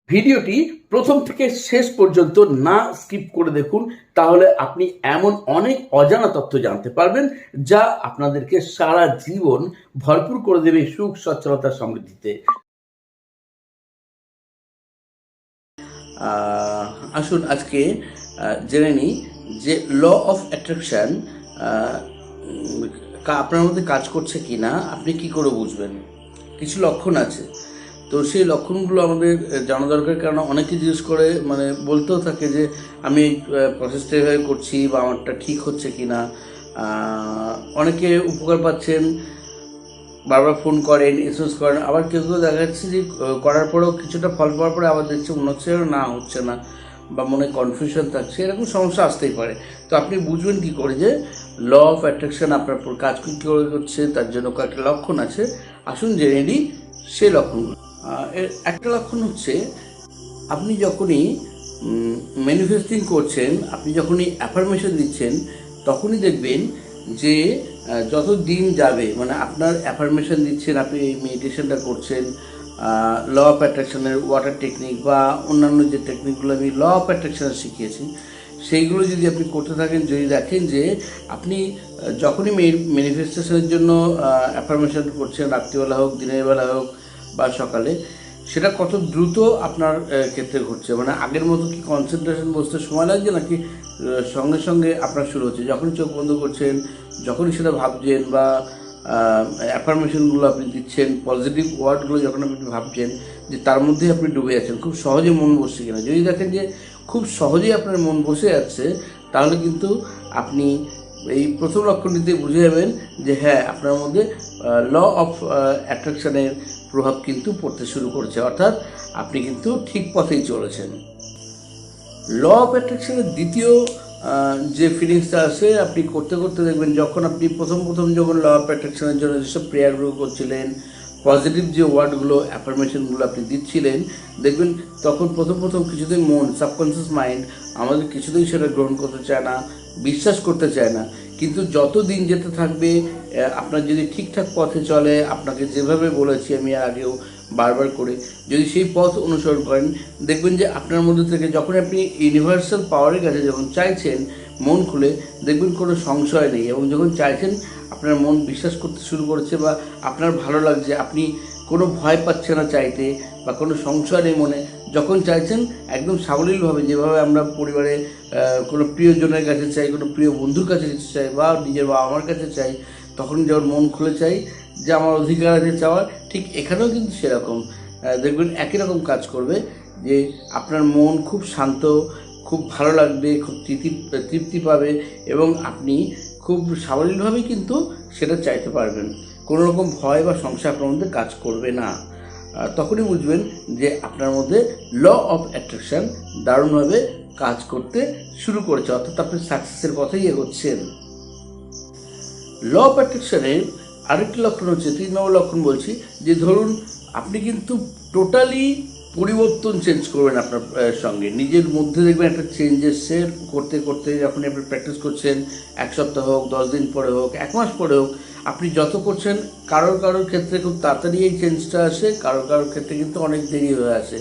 ভিডিওটি প্রথম থেকে শেষ পর্যন্ত না স্কিপ করে দেখুন, তাহলে আপনি এমন অনেক অজানা তথ্য জানতে পারবেন যা আপনাদেরকে সারা জীবন ভরপুর করে দেবে সুখ, সচ্ছলতা, সমৃদ্ধিতে। আসুন আজকে জেনে নিই যে ল অফ অ্যাট্রাকশন আপনার মধ্যে কাজ করছে কি না আপনি কি করে বুঝবেন। কিছু লক্ষণ আছে, তো সেই লক্ষণগুলো আমাদের জানা দরকার, কারণ অনেকে জিজ্ঞেস করে, মানে বলতেও থাকে যে আমি প্রসেসটা এভাবে করছি বা আমারটা ঠিক হচ্ছে কি না। অনেকে উপকার পাচ্ছেন, বারবার ফোন করেন, এসএমএস করেন, আবার কেউ কেউ দেখা যাচ্ছে যে করার পরেও কিছুটা ফল পাওয়ার পরে আবার দেখছে মনে হচ্ছে না হচ্ছে না, বা মনে কনফিউশন থাকছে, এরকম সমস্যা আসতেই পারে। তো আপনি বুঝবেন কী করে যে ল অফ অ্যাট্রাকশন আপনার উপর কাজ কী করে করছে, তার জন্য কয়েকটা লক্ষণ আছে। আসুন জেনে নিই সেই লক্ষণগুলো। এর একটা লক্ষণ হচ্ছে, আপনি যখনই ম্যানিফেস্টিং করছেন, আপনি যখনই অ্যাফার্মেশন দিচ্ছেন, তখনই দেখবেন যে যত দিন যাবে, মানে আপনার অ্যাফার্মেশন দিচ্ছেন, আপনি এই মেডিটেশনটা করছেন, ল অফ অ্যাট্রাকশনের ওয়াটার টেকনিক বা অন্যান্য যে টেকনিকগুলো আমি ল অফ অ্যাট্রাকশনে শিখিয়েছি, সেইগুলো যদি আপনি করতে থাকেন, যদি দেখেন যে আপনি যখনই ম্যানিফেস্টেশনের জন্য অ্যাফার্মেশন করছেন, রাত্রিবেলা হোক, দিনের বেলা হোক বা সকালে, সেটা কত দ্রুত আপনার ক্ষেত্রে ঘটছে। মানে আগের মতো কি কনসেন্ট্রেশন বসতে সময় লাগছে, নাকি সঙ্গে সঙ্গে আপনার শুরু হচ্ছে, যখনই চোখ বন্ধ করছেন, যখনই সেটা ভাবছেন বা অ্যাফার্মেশনগুলো আপনি দিচ্ছেন, পজিটিভ ওয়ার্ডগুলো যখন আপনি ভাবছেন, যে তার মধ্যেই আপনি ডুবে যাচ্ছেন, খুব সহজে মন বসছে কিনা। যদি দেখেন যে খুব সহজেই আপনার মন বসে যাচ্ছে, তাহলে কিন্তু আপনি এই প্রথম লক্ষণটিতে বুঝে যাবেন যে হ্যাঁ, আপনার মধ্যে ল অফ অ্যাট্রাকশনের প্রভাব কিন্তু পড়তে শুরু করেছে, অর্থাৎ আপনি কিন্তু ঠিক পথেই চলেছেন। ল অফ অ্যাট্রাকশনের দ্বিতীয় যে ফিলিংসটা আছে, আপনি করতে করতে দেখবেন, যখন আপনি প্রথম যখন ল অফ অ্যাট্রাকশনের জন্য যেসব প্রেয়ারগুলো করছিলেন, পজিটিভ যে ওয়ার্ডগুলো, অ্যাফার্মেশনগুলো আপনি দিচ্ছিলেন, দেখবেন তখন প্রথম কিছুতেই মন, সাবকনসিয়াস মাইন্ড আমাদের কিছুতেই সেটা গ্রহণ করতে চায় না, বিশ্বাস করতে চায় না। কিন্তু যত দিন যেতে থাকবে, আপনার যদি ঠিকঠাক পথে চলে, আপনাকে যেভাবে বলেছি আমি আগেও বারবার করে, যদি সেই পথ অনুসরণ করেন, দেখবেন যে আপনার মধ্যে থেকে যখন আপনি ইউনিভার্সাল পাওয়ারের কাছে যখন চাইছেন মন খুলে, দেখবেন কোনো সংশয় নেই, এবং যখন চাইছেন আপনার মন বিশ্বাস করতে শুরু করেছে বা আপনার ভালো লাগছে, আপনি কোনো ভয় পাচ্ছে না চাইতে, বা কোনো সংশয় নেই মনে, যখন চাইছেন একদম সাবলীলভাবে, যেভাবে আমরা পরিবারে কোনো প্রিয়জনের কাছে চাই, কোনো প্রিয় বন্ধুর কাছে চাই, বা নিজের বাবা মার কাছে চাই, তখন যখন মন খুলে চাই যে আমার অধিকার আছে চাওয়ার, ঠিক এখানেও কিন্তু সেরকম দেখবেন একই রকম কাজ করবে, যে আপনার মন খুব শান্ত, খুব ভালো লাগবে, খুব তৃপ্তি পাবে, এবং আপনি খুব সাবলীলভাবেই কিন্তু সেটা চাইতে পারবেন। কোনো রকম ভয় বা সংশয় আপনার মধ্যে কাজ করবে না। তখনই বুঝবেন যে আপনার মধ্যে ল অফ অ্যাট্রাকশন দারুণভাবে কাজ করতে শুরু করেছে, অর্থাৎ আপনি সাকসেসের পথেই এগোচ্ছেন। ল অফ অ্যাট্রাকশনের আরেকটি লক্ষণ হচ্ছে, 3 নম্বর লক্ষণ বলছি, যে ধরুন আপনি কিন্তু টোটালি পরিবর্তন চেঞ্জ করবেন আপনার সঙ্গে, নিজের মধ্যে দেখবেন একটা চেঞ্জ এসছে করতে করতে, যখন আপনি প্র্যাকটিস করছেন, 1 সপ্তাহ হোক, 10 দিন পরে হোক, 1 মাস পরে হোক, আপনি যত করছেন, কারোর ক্ষেত্রে খুব তাড়াতাড়ি এই চেঞ্জটা আসে, কারোর ক্ষেত্রে কিন্তু অনেক দেরি হয়ে আসে।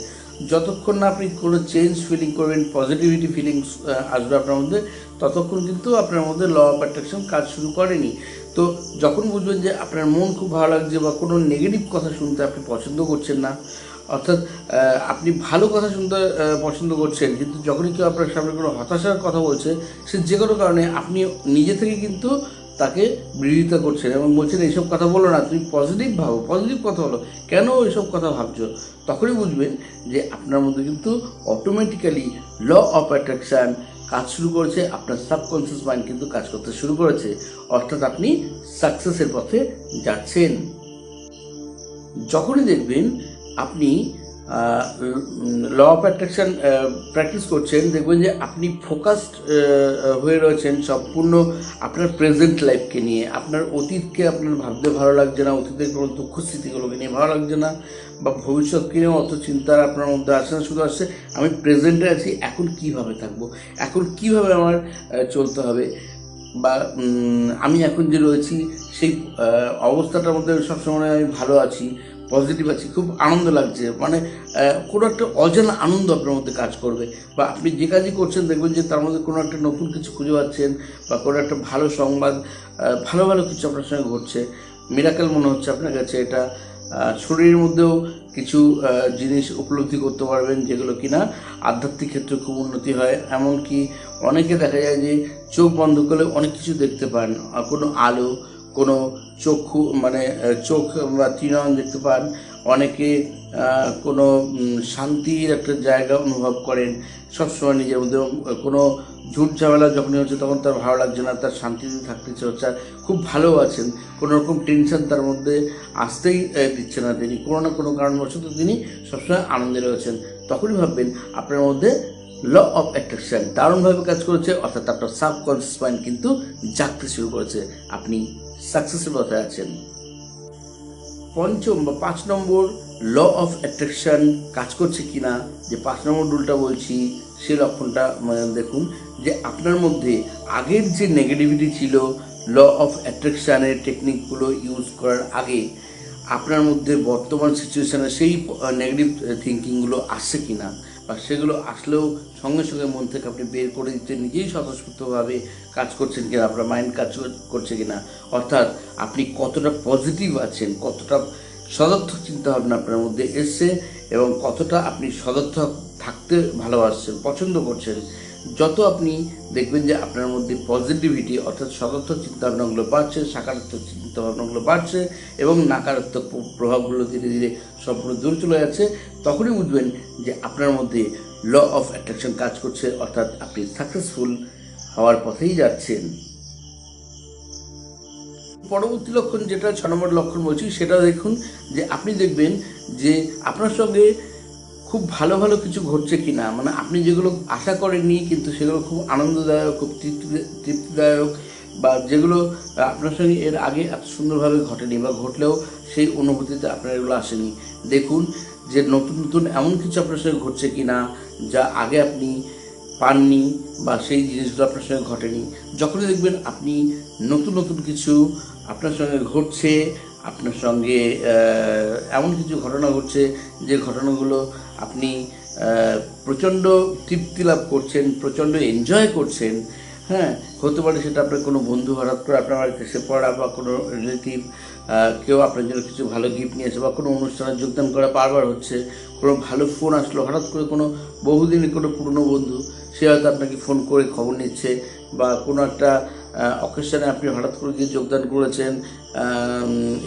যতক্ষণ না আপনি কোনো চেঞ্জ ফিলিং করবেন, পজিটিভিটি ফিলিংস আসবে আপনার মধ্যে, ততক্ষণ কিন্তু আপনার মধ্যে ল অফ অ্যাট্রাকশন কাজ শুরু করেনি। তো যখন বুঝবেন যে আপনার মন খুব ভালো লাগছে, বা কোনো নেগেটিভ কথা শুনতে আপনি পছন্দ করছেন না, অর্থাৎ আপনি ভালো কথা শুনতে পছন্দ করছেন, কিন্তু যখনই কেউ আপনার সামনে কোনো হতাশার কথা বলছে, সে যে কোনো কারণে, আপনি নিজে থেকে কিন্তু তাকে বিরোধিতা করছেন এবং বলছেন এইসব কথা বলো না, তুমি পজিটিভ ভাবো, পজিটিভ কথা বলো, কেন এইসব কথা ভাবছো, তখনই বুঝবেন যে আপনার মধ্যে কিন্তু অটোমেটিক্যালি ল অফ অ্যাট্রাকশান কাজ শুরু করেছে, আপনার সাবকনসিয়াস মাইন্ড কিন্তু কাজ করতে শুরু করেছে, অর্থাৎ আপনি সাকসেসের পথে যাচ্ছেন। যখনই দেখবেন আপনি ল অফ অ্যাট্রাকশান প্র্যাকটিস করছেন, দেখবেন যে আপনি ফোকাসড হয়ে রয়েছেন সম্পূর্ণ আপনার প্রেজেন্ট লাইফকে নিয়ে। আপনার অতীতকে আপনার ভাবতে ভালো লাগছে না, অতীতের কোনো দুঃখ স্মৃতিগুলোকে নিয়ে ভালো লাগছে না, বা ভবিষ্যৎকে নিয়েও অত চিন্তা আপনার মধ্যে আসে না, শুধু আসছে আমি প্রেজেন্টে আছি, এখন কীভাবে থাকবো, এখন কীভাবে আমার চলতে হবে, বা আমি এখন যে রয়েছি সেই অবস্থাটার মধ্যে সবসময় আমি ভালো আছি, পজিটিভ আছি, খুব আনন্দ লাগছে, মানে কোনো একটা অজানা আনন্দ আপনার মধ্যে কাজ করবে। বা আপনি যে কাজই করছেন দেখবেন যে তার মধ্যে কোনো একটা নতুন কিছু খুঁজে পাচ্ছেন, বা কোনো একটা ভালো সংবাদ, ভালো ভালো কিছু আপনার সঙ্গে ঘটছে, মিরাকেল মনে হচ্ছে আপনার কাছে এটা। শরীরের মধ্যেও কিছু জিনিস উপলব্ধি করতে পারবেন যেগুলো কিনা আধ্যাত্মিক ক্ষেত্রে খুব উন্নতি হয়। এমনকি অনেকে দেখা যায় যে চোখ বন্ধ করলে অনেক কিছু দেখতে পান, কোনো আলো, কোনো চক্ষু মানে চোখ বা ত্রিনয়ন দেখতে পান, অনেকে কোনো শান্তির একটা জায়গা অনুভব করেন সবসময় নিজের মধ্যে। কোনো ঝুট ঝামেলা যখনই হচ্ছে তখন তার ভালো লাগছে না, তার শান্তিতে থাকতে ইচ্ছে হচ্ছে, খুব ভালো আছেন, কোনো রকম টেনশন তার মধ্যে আসতেই দিচ্ছে না তিনি, কোনো না কোনো কারণবশত তিনি সবসময় আনন্দে রয়েছেন। তখনই ভাববেন আপনার মধ্যে ল অফ অ্যাট্রাকশন দারুণভাবে কাজ করেছে, অর্থাৎ আপনার সাবকনসিয়াস মাইন্ড কিন্তু জাগতে শুরু করেছে, আপনি সাকসেসের পথে আছেন। পঞ্চম বা 5 নম্বর ল অফ অ্যাট্রাকশন কাজ করছে কিনা, যে 5 নম্বর রুলটা বলছি সেই লক্ষণটা দেখুন যে আপনার মধ্যে আগের যে নেগেটিভিটি ছিল ল অফ অ্যাট্রাকশানের টেকনিকগুলো ইউজ করার আগে আপনার মধ্যে বর্তমান সিচুয়েশানে সেই নেগেটিভ থিঙ্কিংগুলো আসছে কিনা, বা সেগুলো আসলেও সঙ্গে সঙ্গে মন থেকে আপনি বের করে দিতে নিজেই স্বতঃস্ফূর্তভাবে কাজ করছেন কিনা, আপনার মাইন্ড কাজ করছে কিনা, অর্থাৎ আপনি কতটা পজিটিভ আছেন, কতটা সদর্থক চিন্তাভাবনা আপনার মধ্যে এসছে, এবং কতটা আপনি সদর্থক থাকতে ভালোবাসছেন, পছন্দ করছেন। যত আপনি দেখবেন যে আপনার মধ্যে পজিটিভিটি অর্থাৎ সদর্থক চিন্তাভাবনাগুলো বাড়ছে, সাকারাত্মক চিন্তাভাবনাগুলো বাড়ছে, এবং নাকারাত্মক প্রভাবগুলো ধীরে ধীরে সম্পূর্ণ দূর চলে যাচ্ছে, তখনই বুঝবেন যে আপনার মধ্যে ল অফ অ্যাট্রাকশন কাজ করছে, অর্থাৎ আপনি সাকসেসফুল হওয়ার পথেই যাচ্ছেন। পরবর্তী লক্ষণ যেটা 6 নম্বর লক্ষণ বলছি সেটা দেখুন যে আপনি দেখবেন যে আপনার সঙ্গে খুব ভালো ভালো কিছু ঘটছে কিনা, মানে আপনি যেগুলো আশা করেননি কিন্তু সেগুলো খুব আনন্দদায়ক, খুব তৃপ্তিদায়ক, বা যেগুলো আপনার সঙ্গে এর আগে এত সুন্দরভাবে ঘটেনি, বা ঘটলেও সেই অনুভূতিতে আপনার এগুলো আসেনি। দেখুন যে নতুন নতুন এমন কিছু আপনার সঙ্গে ঘটছে কিনা যা আগে আপনি পাননি, বা সেই জিনিসগুলো আপনার সঙ্গে ঘটেনি। যখনই দেখবেন আপনি নতুন নতুন কিছু আপনার সঙ্গে ঘটছে, আপনার সঙ্গে এমন কিছু ঘটনা ঘটছে যে ঘটনাগুলো আপনি প্রচণ্ড তৃপ্তি লাভ করছেন, প্রচণ্ড এনজয় করছেন, হ্যাঁ, হতে পারে সেটা আপনার কোনো বন্ধু হঠাৎ করে আপনার বাড়িতে এসে পড়া, বা কোনো রিলেটিভ কেউ আপনার জন্য কিছু ভালো গিফট নিয়ে এসে, বা কোনো অনুষ্ঠানে যোগদান করা বারবার হচ্ছে, কোনো ভালো ফোন আসলো হঠাৎ করে, কোনো বহুদিনের কোনো পুরনো বন্ধু সে হয়তো আপনাকে ফোন করে খবর নিচ্ছে, বা কোনো একটা অকেশনে আপনি হঠাৎ করে গিয়ে যোগদান করেছেন,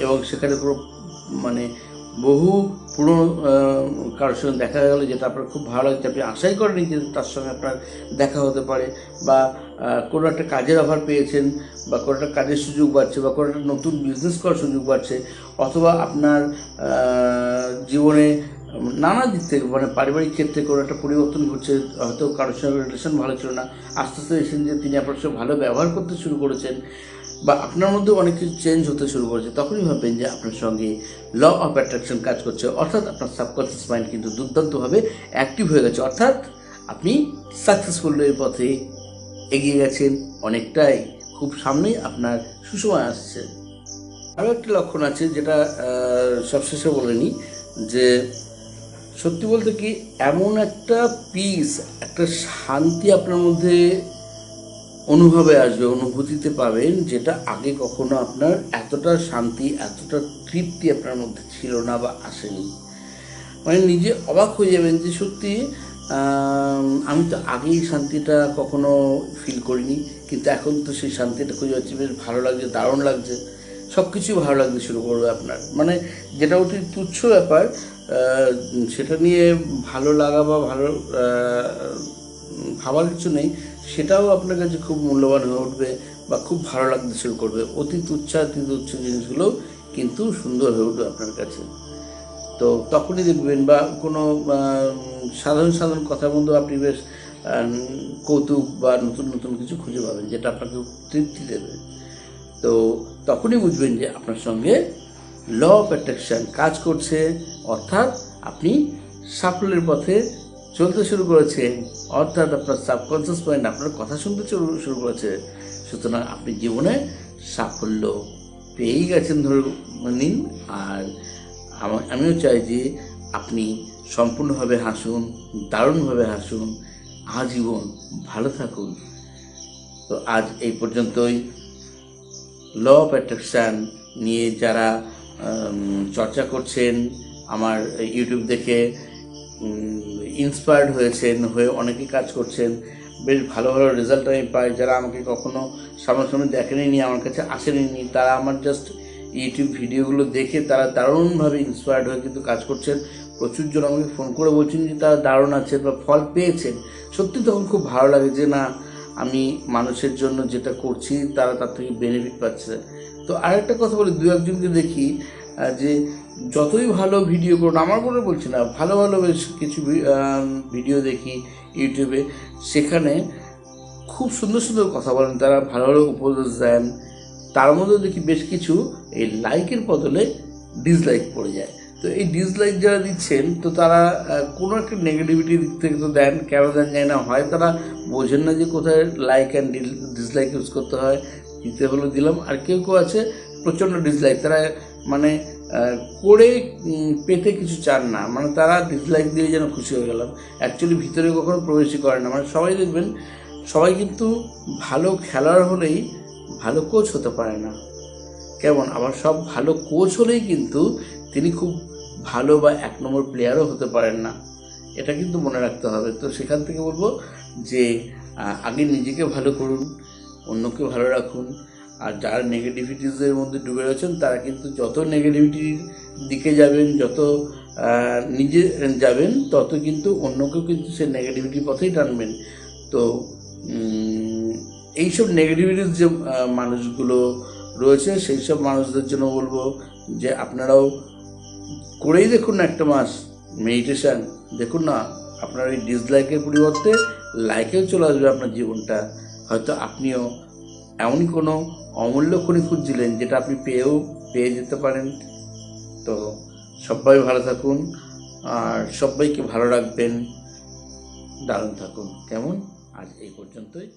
এবং সেখানে কোনো মানে বহু পুরনো কারোর সঙ্গে দেখা গেলো যেটা আপনার খুব ভালো লাগছে, আপনি আশাই করেনি যে তার সঙ্গে আপনার দেখা হতে পারে, বা কোনো একটা কাজের অফার পেয়েছেন, বা কোনো একটা কাজের সুযোগ বাড়ছে, বা কোনো একটা নতুন বিজনেস করার সুযোগ বাড়ছে, অথবা আপনার জীবনে নানা দিক থেকে মানে পারিবারিক ক্ষেত্রে কোনো একটা পরিবর্তন ঘটছে, হয়তো কারোর সঙ্গে রিলেশন ভালো ছিল না, আস্তে আস্তে এসেছেন যে তিনি আপনার সঙ্গে ভালো ব্যবহার করতে শুরু করেছেন, বা আপনার মধ্যে অনেক কিছু চেঞ্জ হতে শুরু করেছে, তখনই ভাববেন যে আপনার সঙ্গে ল অফ অ্যাট্রাকশন কাজ করছে, অর্থাৎ আপনার সাবকনসিয়াস মাইন্ড কিন্তু দুর্দান্তভাবে অ্যাক্টিভ হয়ে গেছে, অর্থাৎ আপনি সাকসেসফুলের পথে এগিয়ে গেছেন অনেকটাই, খুব সামনেই আপনার সুসময় আসছে। আরও একটি লক্ষণ আছে যেটা সবশেষে বলে নিই, যে সত্যি বলতে কি এমন একটা পিস, একটা শান্তি আপনার মধ্যে অনুভবে আসবে, অনুভূতিতে পাবেন, যেটা আগে কখনো আপনার এতটা শান্তি, এতটা তৃপ্তি আপনার মধ্যে ছিল না বা আসেনি। মানে নিজে অবাক হয়ে যাবেন যে সত্যি আমি তো আগেই শান্তিটা কখনো ফিল করিনি, কিন্তু এখন তো সেই শান্তিটা খুঁজে পাচ্ছি, বেশ ভালো লাগছে, দারুণ লাগছে, সব কিছুই ভালো লাগতে শুরু করবে আপনার। মানে যেটা অতি তুচ্ছ ব্যাপার, সেটা নিয়ে ভালো লাগা বা ভালো ভাবার কিছু নেই, সেটাও আপনার কাছে খুব মূল্যবান হয়ে উঠবে, বা খুব ভালো লাগতে শুরু করবে। অতি তুচ্ছ জিনিসগুলো কিন্তু সুন্দর হয়ে উঠবে আপনার কাছে। তো তখনই দেখবেন, বা কোনো সাধারণ সাধারণ কথার মধ্যে আপনি বেশ কৌতুক বা নতুন নতুন কিছু খুঁজে পাবেন যেটা আপনাকে তৃপ্তি দেবে। তো তখনই বুঝবেন যে আপনার সঙ্গে ল অফ অ্যাট্রাকশন কাজ করছে, অর্থাৎ আপনি সাফল্যের পথে চলতে শুরু করেছেন, অর্থাৎ আপনার সাবকনসিয়াস মাইন্ড আপনার কথা শুনতে শুরু করেছে। সুতরাং আপনি জীবনে সাফল্য পেয়েই গেছেন ধরে নিন, আর আমিও চাই যে আপনি সম্পূর্ণভাবে হাসুন, দারুণভাবে হাসুন, আজীবন ভালো থাকুন। তো আজ এই পর্যন্তই। ল অফ অ্যাট্রাকশান নিয়ে যারা চর্চা করছেন, আমার ইউটিউব দেখে ইন্সপায়ার্ড হয়েছেন, হয়ে অনেকে কাজ করছেন, বেশ ভালো ভালো রেজাল্ট আমি পাই। যারা আমাকে কখনো সামনাসামনি দেখেনি, আমার কাছে আসেনি, তারা আমার জাস্ট ইউটিউব ভিডিওগুলো দেখে তারা দারুণভাবে ইন্সপায়ার্ড হয়ে কিন্তু কাজ করছেন। প্রচুর জন আমাকে ফোন করে বলছেন যে তারা দারুণ আছেন বা ফল পেয়েছেন। সত্যি তখন খুব ভালো লাগে যে না, আমি মানুষের জন্য যেটা করছি তারা তার থেকে বেনিফিট পাচ্ছে। তো আরেকটা কথা বলি, দু একজনকে দেখি যে যতই ভালো ভিডিও করুন, আমার মনে বলছি না, ভালো ভালো বেশ কিছু ভিডিও দেখি ইউটিউবে, সেখানে খুব সুন্দর সুন্দর কথা বলেন, তারা ভালো ভালো উপদেশ দেন। তার মধ্যে দেখি বেশ কিছু এই লাইকের বদলে ডিসলাইক পড়ে যায়। তো এই ডিসলাইক যারা দিচ্ছেন, তো তারা কোনো একটা নেগেটিভিটির দিক থেকে তো দেন, কেন দেন যায় না, হয় তারা বোঝেন না যে কোথায় লাইক অ্যান্ড ডিসলাইক ইউজ করতে হয়, দিতে হলো দিলাম। আর কেউ কেউ আছে প্রচণ্ড ডিসলাইক, তারা মানে করে পেতে কিছু চান না, মানে তারা ডিসলাইক দিয়ে যেন খুশি হয়ে গেলাম, অ্যাকচুয়ালি ভিতরে কখনো প্রবেশই করে না। মানে সবাই দেখবেন, সবাই কিন্তু ভালো খেলোয়াড় হলেই ভালো কোচ হতে পারে না। কেমন আবার সব ভালো কোচ হলেই কিন্তু তিনি খুব ভালো বা 1 নম্বর প্লেয়ারও হতে পারেন না, এটা কিন্তু মনে রাখতে হবে। তো সেখান থেকে বলবো যে আগে নিজেকে ভালো করুন, অন্যকে ভালো রাখুন। আর যারা নেগেটিভিটিসের মধ্যে ডুবে রয়েছেন, তারা কিন্তু যত নেগেটিভিটির দিকে যাবেন, যত নিজে যাবেন, তত কিন্তু অন্যকেও কিন্তু সে নেগেটিভিটির পথেই টানবেন। তো এইসব নেগেটিভিটিস যে মানুষগুলো রয়েছে, সেই সব মানুষদের জন্য বলবো যে আপনারাও করেই দেখুন না একটা মাস মেডিটেশান, দেখুন না আপনার এই ডিসলাইকের পরিবর্তে লাইকেও চলে আসবে আপনার জীবনটা। হয়তো আপনিও এমনই কোনো অমূল্য খনি খুঁজছিলেন, যেটা আপনি পেয়ে যেতে পারেন। তো সবাই ভালো থাকুন, আর সবাইকে ভালো রাখবেন, দারুণ থাকুন। কেমন, আজ এই পর্যন্তই।